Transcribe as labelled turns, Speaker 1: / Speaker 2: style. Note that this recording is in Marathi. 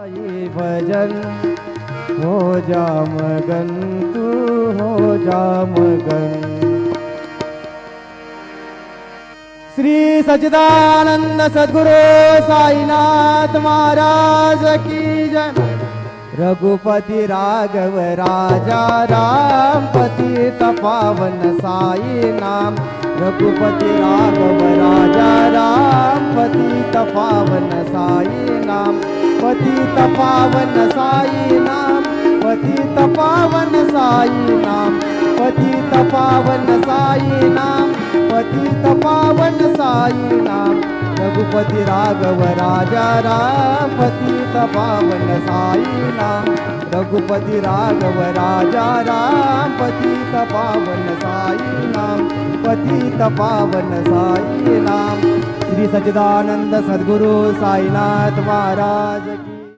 Speaker 1: साई भजन हो जा मगन, तू हो जा मगन। श्री सच्चिदानंद सद्गुरु साईनाथ महाराज की जय। रघुपति राघव राजा राम, पतित पावन साई नाम। रघुपति राघव राजा राम, पतित पावन साई नाम। पतित पावन साई नाम, पतित पावन साई नाम। पतित पावन साई नाम, पतित पावन साई नाम। रघुपति राघव राजा राम, पतित पावन साई नाम। रघुपति राघव राजा राम, पतित पावन साई नाम। पतित पावन साई नाम। श्री सच्चिदानंद सद्गुरु साईनाथ महाराज की